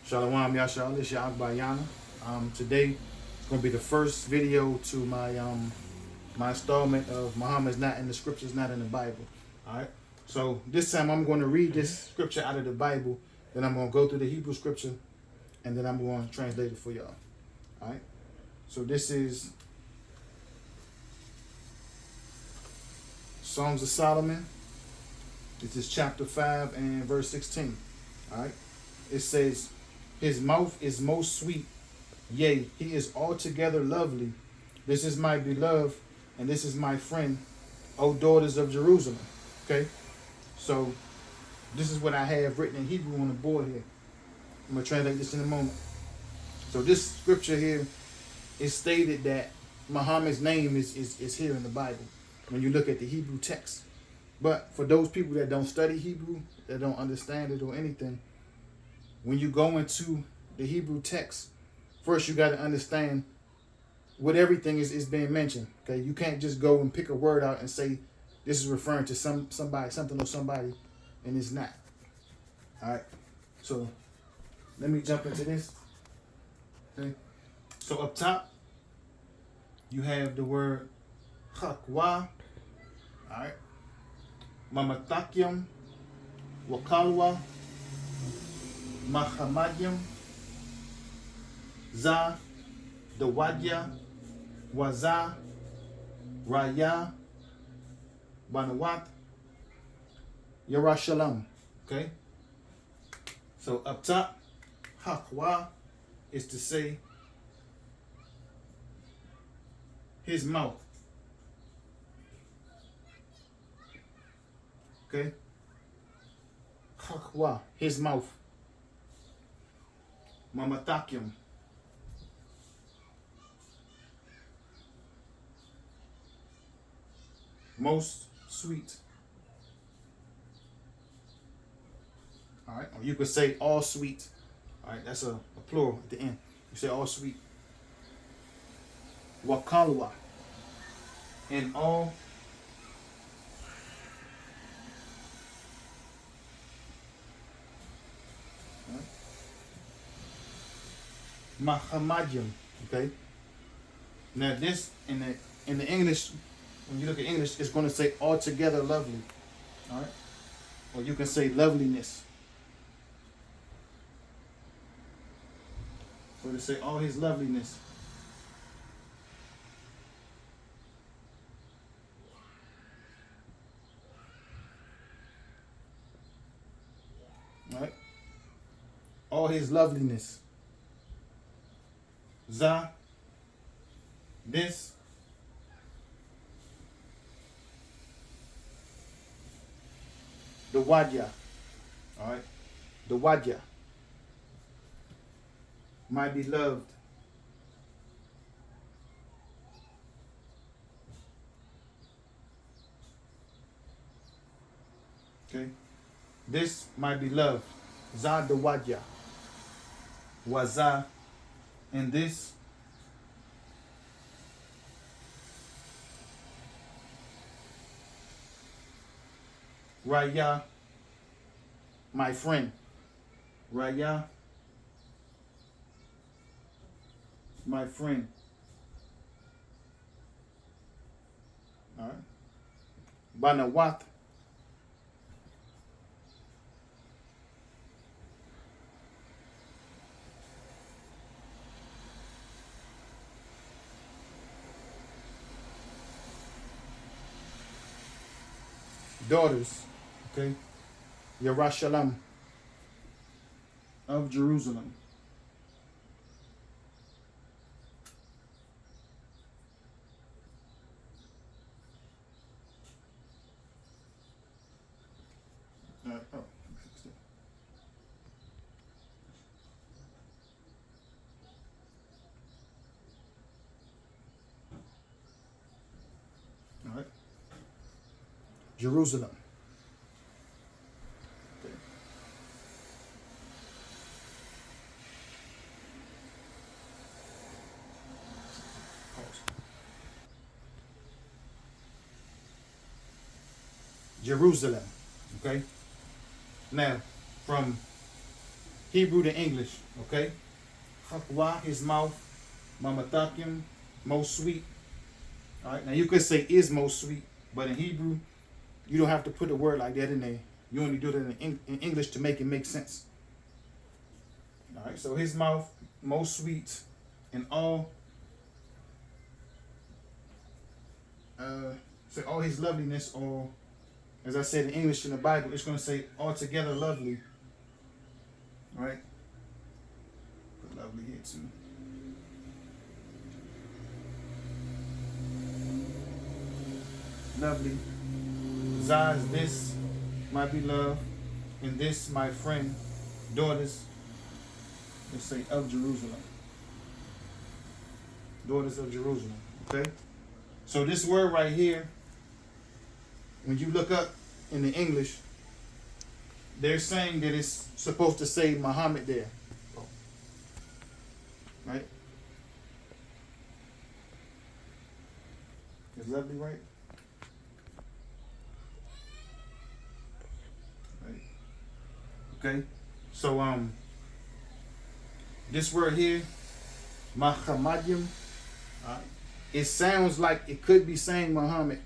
Shalom Yashal, this Bayana. Today is going to be the first video to my installment of Muhammad's not in the scriptures, not in the Bible. All right. So this time I'm going to read this scripture out of the Bible. Then I'm going to go through the Hebrew scripture, and then I'm going to translate it for y'all. All right. So this is Songs of Solomon. This is chapter 5 and verse 16. All right. It says, "His mouth is most sweet, yea, he is altogether lovely. This is my beloved, and this is my friend, O daughters of Jerusalem." Okay, so this is what I have written in Hebrew on the board here. I'm going to translate this in a moment. So this scripture here is stated that Muhammad's name is here in the Bible when you look at the Hebrew text. But for those people that don't study Hebrew, that don't understand it or anything, when you go into the Hebrew text, first you got to understand what everything is being mentioned. Okay, you can't just go and pick a word out and say this is referring to somebody, something or somebody, and it's not. All right, so let me jump into this. Okay, so up top you have the word chakwa. All right, mamatakyam, wakalwa, Mahamadyam, Za, Dawadya, Waza, Raya, Banawat, Yerushalayim. Okay? So up top, Hakwa is to say his mouth. Okay? Hakwa, his mouth. Mamatakyam, most sweet. All right, or you could say all sweet. All right, that's a plural at the end. You say all sweet. Wakalwa, and all Mahamadyam. Okay. Now this in the English, when you look at English, it's going to say altogether lovely. All right. Or you can say loveliness. So to say all his loveliness. All right. All his loveliness. Za, this, the Wadya, all right, the Wadya, my beloved, okay, this, my beloved, Za the Wadya, Waza, and this, Raya, my friend. Raya, my friend. All right. Banawat, daughters. Okay. Yerushalayim, of Jerusalem. All right. Oh. All right. Jerusalem. Okay. Pause. Jerusalem. Okay. Now, from Hebrew to English. Okay. Chakwa, his mouth. Mamatakim, most sweet. All right. Now you could say is most sweet, but in Hebrew, you don't have to put a word like that in there. You only do it in English to make it make sense. All right. So his mouth, most sweet, and all. So all his loveliness, or as I said in English in the Bible, it's going to say altogether lovely. All right. Put lovely here too. Lovely. Zaz, this my beloved, and this my friend, daughters, let's say of Jerusalem. Daughters of Jerusalem. Okay? So this word right here, when you look up in the English, they're saying that it's supposed to say Muhammad there. Right? Is lovely right? Right. Okay. So this word here, Mahamadim, it sounds like it could be saying Muhammad.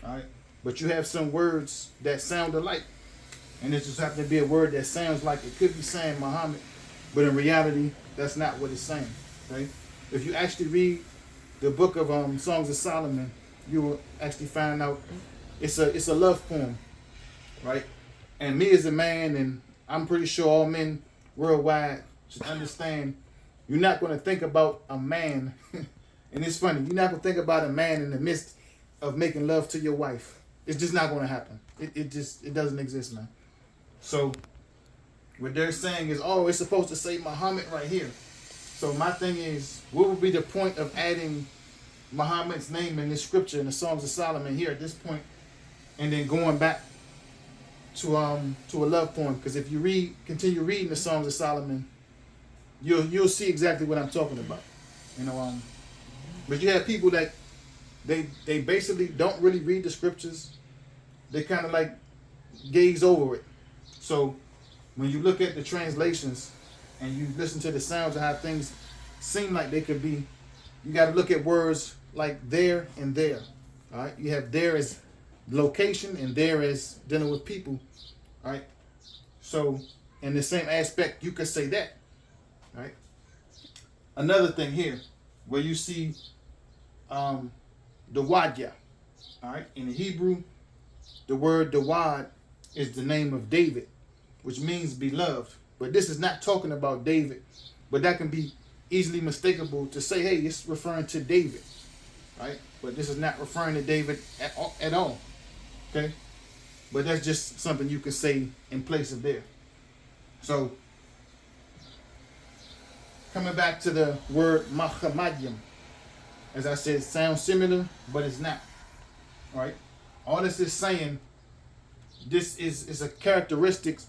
Alright. But you have some words that sound alike. And it just happens to be a word that sounds like it could be saying Muhammad, but in reality, that's not what it's saying. Okay? If you actually read the book of Songs of Solomon, you will actually find out it's a love poem, right? And me as a man, and I'm pretty sure all men worldwide should understand, you're not going to think about a man, and it's funny, you're not going to think about a man in the midst of making love to your wife. It's just not going to happen. It doesn't exist, man. So what they're saying is, oh, it's supposed to say Muhammad right here. So my thing is, what would be the point of adding Muhammad's name in this scripture in the Songs of Solomon here at this point, and then going back to a love poem? Because if you continue reading the Songs of Solomon, you'll see exactly what I'm talking about. You know, but you have people that they basically don't really read the scriptures. They kind of like gaze over it. So when you look at the translations and you listen to the sounds of how things seem like they could be, you got to look at words like there and there. All right, you have there as location and there as dealing with people. All right, so in the same aspect, you could say that. All right. Another thing here, where you see the wadya. All right, in the Hebrew, the word dawad is the name of David, which means beloved. But this is not talking about David, but that can be easily mistakable to say, hey, it's referring to David, right? But this is not referring to David at all, okay? But that's just something you can say in place of there. So, coming back to the word Mahamadyam, as I said, it sounds similar, but it's not, all right? All this is saying, this is a characteristic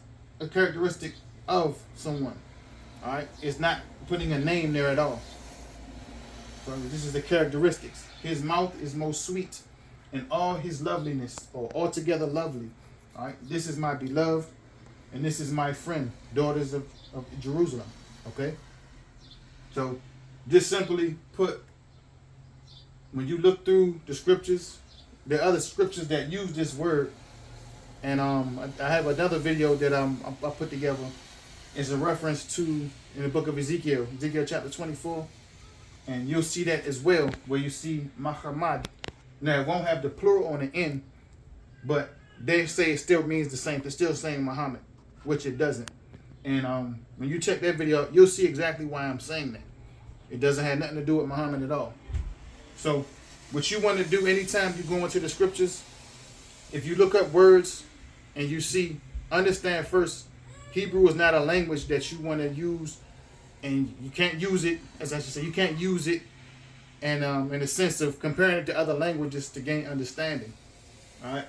of someone. All right, it's not putting a name there at all. So this is the characteristics. His mouth is most sweet, and all his loveliness, or altogether lovely. All right, this is my beloved, and this is my friend, daughters of Jerusalem. Okay, so just simply put, when you look through the scriptures, there are other scriptures that use this word. And I have another video that I put together. It's a reference to in the book of Ezekiel chapter 24. And you'll see that as well, where you see Muhammad. Now, it won't have the plural on the end, but they say it still means the same. They're still saying Muhammad, which it doesn't. And when you check that video, you'll see exactly why I'm saying that. It doesn't have nothing to do with Muhammad at all. So, what you want to do anytime you go into the scriptures, if you look up words and you see, understand first, Hebrew is not a language that you want to use, and you can't use it, as I should say, you can't use it and in the sense of comparing it to other languages to gain understanding. All right?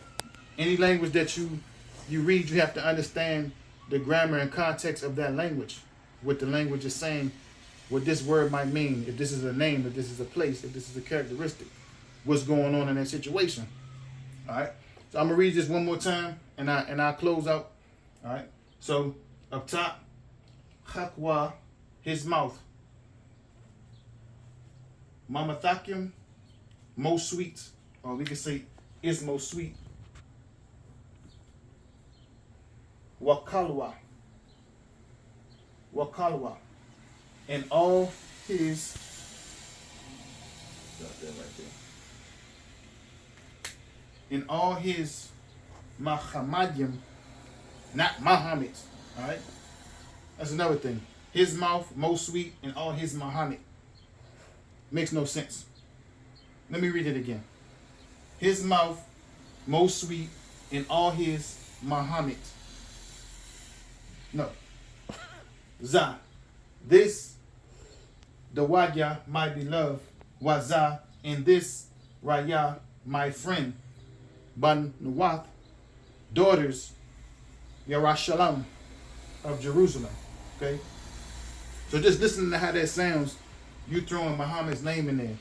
Any language that you read, you have to understand the grammar and context of that language, what the language is saying, what this word might mean, if this is a name, if this is a place, if this is a characteristic, what's going on in that situation. All right? So I'm going to read this one more time, and I'll close out. All right? So up top, Chakwa, his mouth. Mamathakim, most sweet. Or we can say is most sweet. Wakalwa. Wakalwa. And all his, got that right there. In all his Mahamadim, not Muhammad. Alright? That's another thing. His mouth most sweet in all his Muhammad. Makes no sense. Let me read it again. His mouth most sweet in all his Muhammad. No. Za. This, the Wadya, my beloved, Waza, and this Raya, my friend, Ban Nuwath, daughters, Yerushalayim of Jerusalem. Okay? So just listening to how that sounds, you throwing Muhammad's name in there.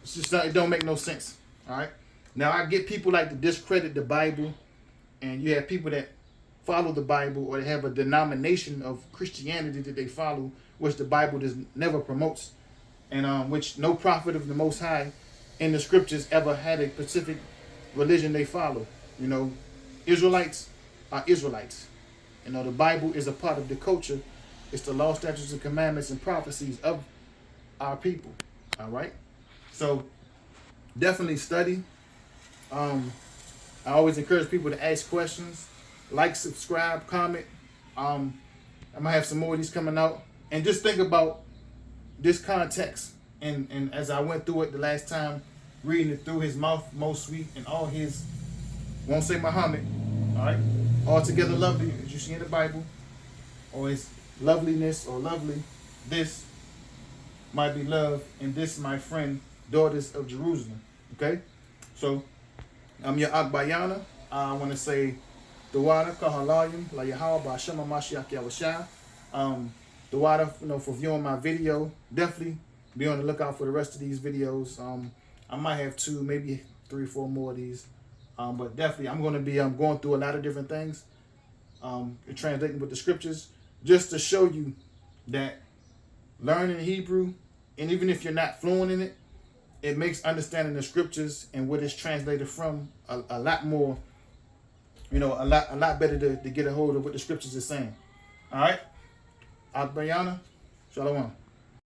It's just not, it don't make no sense. Alright? Now I get people like to discredit the Bible, and you have people that follow the Bible, or they have a denomination of Christianity that they follow, which the Bible does never promotes, and which no prophet of the Most High in the scriptures ever had a specific religion they follow. You know, Israelites are Israelites. You know, the Bible is a part of the culture. It's the law, statutes, and commandments and prophecies of our people. All right? So, definitely study. I always encourage people to ask questions. Like, subscribe, comment. I'm going to have some more of these coming out. And just think about this context. And as I went through it the last time, reading it through, his mouth most sweet and all his, won't say Muhammad, all right? Altogether lovely, as you see in the Bible, or his loveliness or lovely, this my beloved, and this my friend, daughters of Jerusalem. Okay? So, I'm your Akbayana. I want to say, Dawada, Kahalayim, La Yahweh, Ba'ashama Mashiach Yahushua. Dawada, you know, for viewing my video. Definitely be on the lookout for the rest of these videos. I might have 2, maybe 3, 4 more of these. But definitely, I'm going to be going through a lot of different things, and translating with the scriptures, just to show you that learning Hebrew, and even if you're not fluent in it, it makes understanding the scriptures and what it's translated from a lot more, you know, a lot better to get a hold of what the scriptures are saying. All right? Akbayana, Shalom.